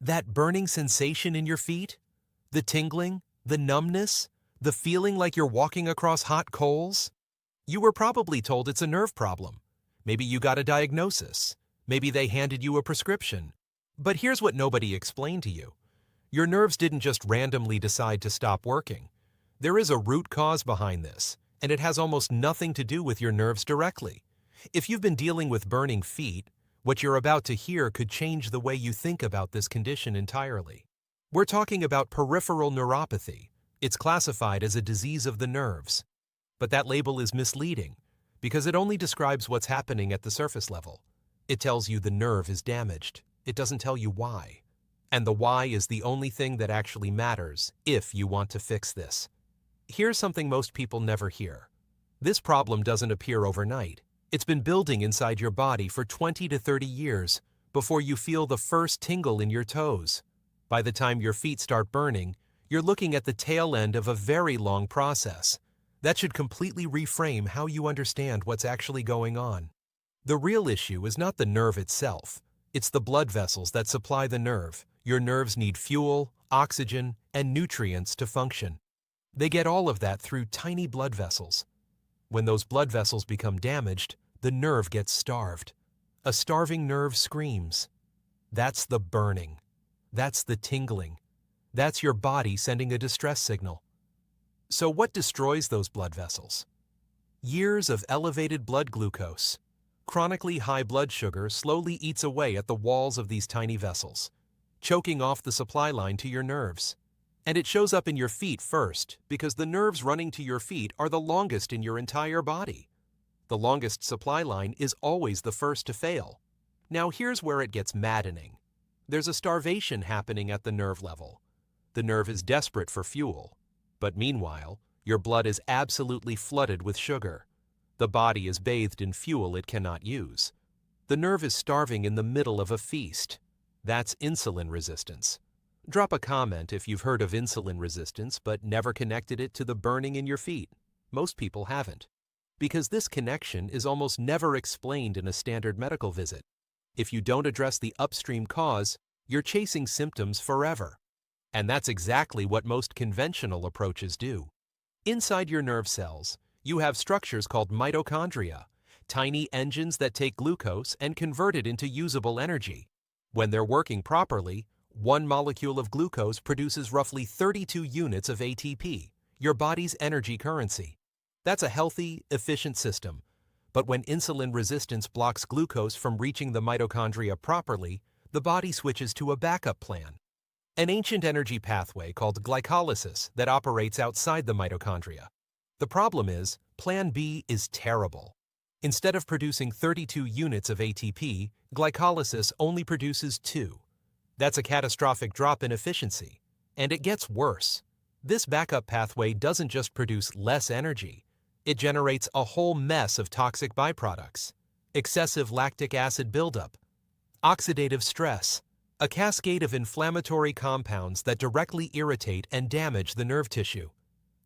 That burning sensation in your feet? The tingling? The numbness? The feeling like you're walking across hot coals? You were probably told it's a nerve problem. Maybe you got a diagnosis. Maybe they handed you a prescription. But here's what nobody explained to you. Your nerves didn't just randomly decide to stop working. There is a root cause behind this, and it has almost nothing to do with your nerves directly. If you've been dealing with burning feet, what you're about to hear could change the way you think about this condition entirely. We're talking about peripheral neuropathy. It's classified as a disease of the nerves. But that label is misleading because it only describes what's happening at the surface level. It tells you the nerve is damaged. It doesn't tell you why. And the why is the only thing that actually matters if you want to fix this. Here's something most people never hear. This problem doesn't appear overnight. It's been building inside your body for 20 to 30 years before you feel the first tingle in your toes. By the time your feet start burning, you're looking at the tail end of a very long process. That should completely reframe how you understand what's actually going on. The real issue is not the nerve itself. It's the blood vessels that supply the nerve. Your nerves need fuel, oxygen, and nutrients to function. They get all of that through tiny blood vessels. When those blood vessels become damaged, the nerve gets starved. A starving nerve screams. That's the burning. That's the tingling. That's your body sending a distress signal. So what destroys those blood vessels? Years of elevated blood glucose. Chronically high blood sugar slowly eats away at the walls of these tiny vessels, choking off the supply line to your nerves. And it shows up in your feet first, because the nerves running to your feet are the longest in your entire body. The longest supply line is always the first to fail. Now here's where it gets maddening. There's a starvation happening at the nerve level. The nerve is desperate for fuel. But meanwhile, your blood is absolutely flooded with sugar. The body is bathed in fuel it cannot use. The nerve is starving in the middle of a feast. That's insulin resistance. Drop a comment if you've heard of insulin resistance but never connected it to the burning in your feet. Most people haven't. Because this connection is almost never explained in a standard medical visit. If you don't address the upstream cause, you're chasing symptoms forever. And that's exactly what most conventional approaches do. Inside your nerve cells, you have structures called mitochondria, tiny engines that take glucose and convert it into usable energy. When they're working properly, one molecule of glucose produces roughly 32 units of ATP, your body's energy currency. That's a healthy, efficient system. But when insulin resistance blocks glucose from reaching the mitochondria properly, the body switches to a backup plan. An ancient energy pathway called glycolysis that operates outside the mitochondria. The problem is, Plan B is terrible. Instead of producing 32 units of ATP, glycolysis only produces 2. That's a catastrophic drop in efficiency. And it gets worse. This backup pathway doesn't just produce less energy. It generates a whole mess of toxic byproducts. Excessive lactic acid buildup, oxidative stress, a cascade of inflammatory compounds that directly irritate and damage the nerve tissue.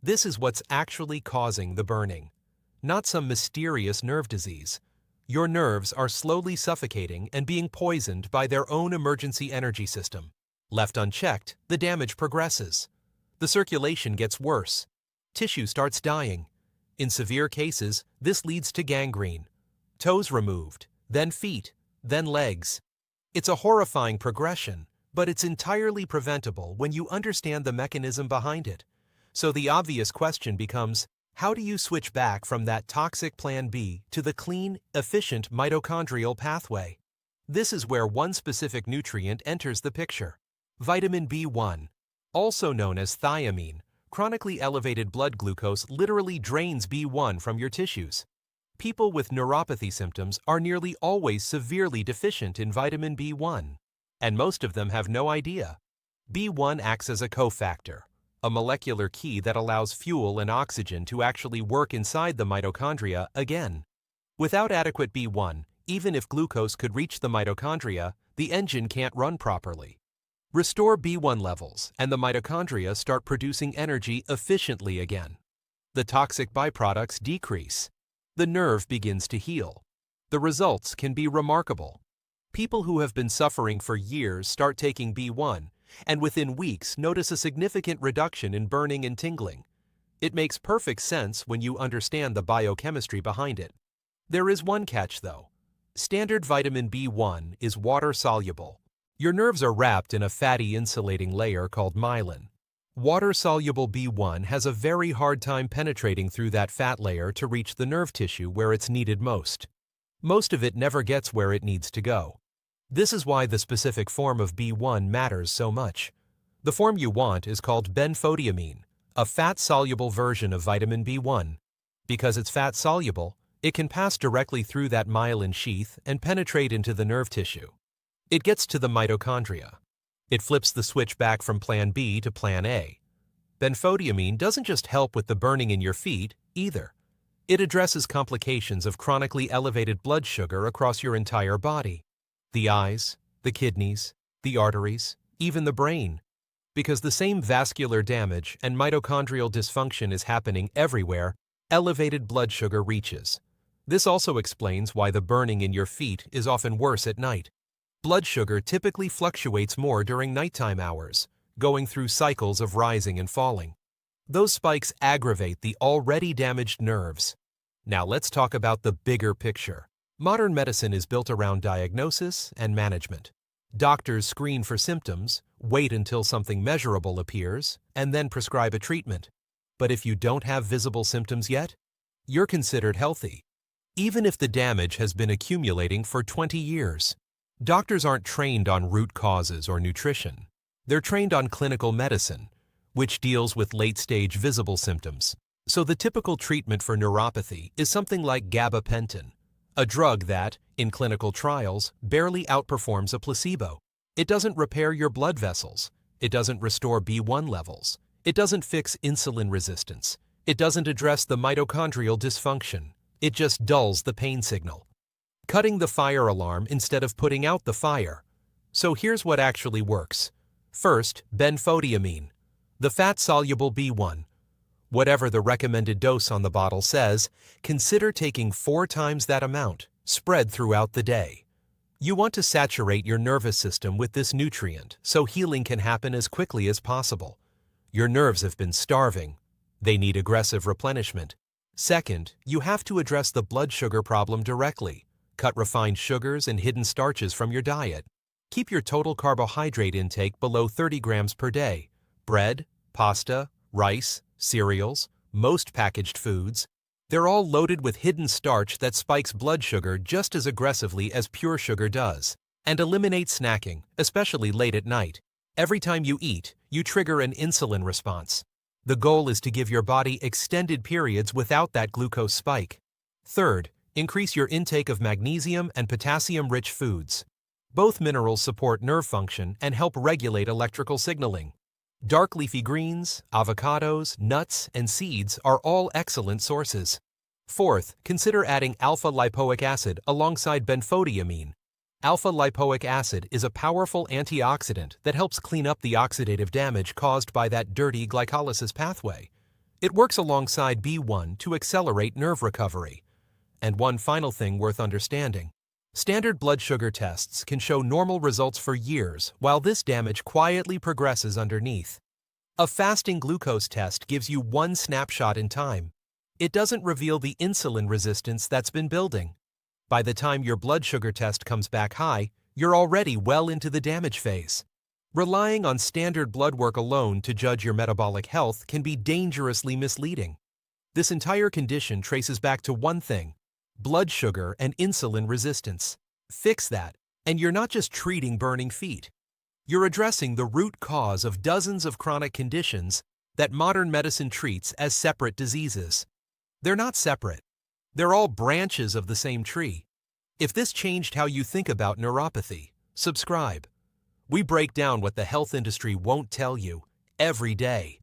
This is what's actually causing the burning, not some mysterious nerve disease. Your nerves are slowly suffocating and being poisoned by their own emergency energy system. Left unchecked, the damage progresses. The circulation gets worse. Tissue starts dying. In severe cases, this leads to gangrene. Toes removed, then feet, then legs. It's a horrifying progression, but it's entirely preventable when you understand the mechanism behind it. So the obvious question becomes, how do you switch back from that toxic Plan B to the clean, efficient mitochondrial pathway? This is where one specific nutrient enters the picture. Vitamin B1, also known as thiamine. Chronically elevated blood glucose literally drains B1 from your tissues. People with neuropathy symptoms are nearly always severely deficient in vitamin B1, and most of them have no idea. B1 acts as a cofactor, a molecular key that allows fuel and oxygen to actually work inside the mitochondria again. Without adequate B1, even if glucose could reach the mitochondria, the engine can't run properly. Restore B1 levels, and the mitochondria start producing energy efficiently again. The toxic byproducts decrease. The nerve begins to heal. The results can be remarkable. People who have been suffering for years start taking B1, and within weeks notice a significant reduction in burning and tingling. It makes perfect sense when you understand the biochemistry behind it. There is one catch though. Standard vitamin B1 is water-soluble. Your nerves are wrapped in a fatty insulating layer called myelin. Water-soluble B1 has a very hard time penetrating through that fat layer to reach the nerve tissue where it's needed most. Most of it never gets where it needs to go. This is why the specific form of B1 matters so much. The form you want is called benfotiamine, a fat-soluble version of vitamin B1. Because it's fat-soluble, it can pass directly through that myelin sheath and penetrate into the nerve tissue. It gets to the mitochondria. It flips the switch back from plan B to plan A. Benfotiamine doesn't just help with the burning in your feet, either. It addresses complications of chronically elevated blood sugar across your entire body. The eyes, the kidneys, the arteries, even the brain. Because the same vascular damage and mitochondrial dysfunction is happening everywhere, elevated blood sugar reaches. This also explains why the burning in your feet is often worse at night. Blood sugar typically fluctuates more during nighttime hours, going through cycles of rising and falling. Those spikes aggravate the already damaged nerves. Now let's talk about the bigger picture. Modern medicine is built around diagnosis and management. Doctors screen for symptoms, wait until something measurable appears, and then prescribe a treatment. But if you don't have visible symptoms yet, you're considered healthy, even if the damage has been accumulating for 20 years. Doctors aren't trained on root causes or nutrition. They're trained on clinical medicine, which deals with late-stage visible symptoms. So the typical treatment for neuropathy is something like gabapentin, a drug that, in clinical trials, barely outperforms a placebo. It doesn't repair your blood vessels. It doesn't restore B1 levels. It doesn't fix insulin resistance. It doesn't address the mitochondrial dysfunction. It just dulls the pain signal, cutting the fire alarm instead of putting out the fire. So here's what actually works. First, benfotiamine, the fat-soluble B1. Whatever the recommended dose on the bottle says, consider taking 4 times that amount, spread throughout the day. You want to saturate your nervous system with this nutrient so healing can happen as quickly as possible. Your nerves have been starving. They need aggressive replenishment. Second, you have to address the blood sugar problem directly. Cut refined sugars and hidden starches from your diet. Keep your total carbohydrate intake below 30 grams per day. Bread, pasta, rice, cereals, most packaged foods, they're all loaded with hidden starch that spikes blood sugar just as aggressively as pure sugar does. And eliminate snacking, especially late at night. Every time you eat, you trigger an insulin response. The goal is to give your body extended periods without that glucose spike. Third, increase your intake of magnesium and potassium-rich foods. Both minerals support nerve function and help regulate electrical signaling. Dark leafy greens, avocados, nuts, and seeds are all excellent sources. Fourth, consider adding alpha-lipoic acid alongside benfotiamine. Alpha-lipoic acid is a powerful antioxidant that helps clean up the oxidative damage caused by that dirty glycolysis pathway. It works alongside B1 to accelerate nerve recovery. And one final thing worth understanding. Standard blood sugar tests can show normal results for years while this damage quietly progresses underneath. A fasting glucose test gives you one snapshot in time. It doesn't reveal the insulin resistance that's been building. By the time your blood sugar test comes back high, you're already well into the damage phase. Relying on standard blood work alone to judge your metabolic health can be dangerously misleading. This entire condition traces back to one thing: blood sugar and insulin resistance. Fix that, and you're not just treating burning feet. You're addressing the root cause of dozens of chronic conditions that modern medicine treats as separate diseases. They're not separate. They're all branches of the same tree. If this changed how you think about neuropathy, subscribe. We break down what the health industry won't tell you every day.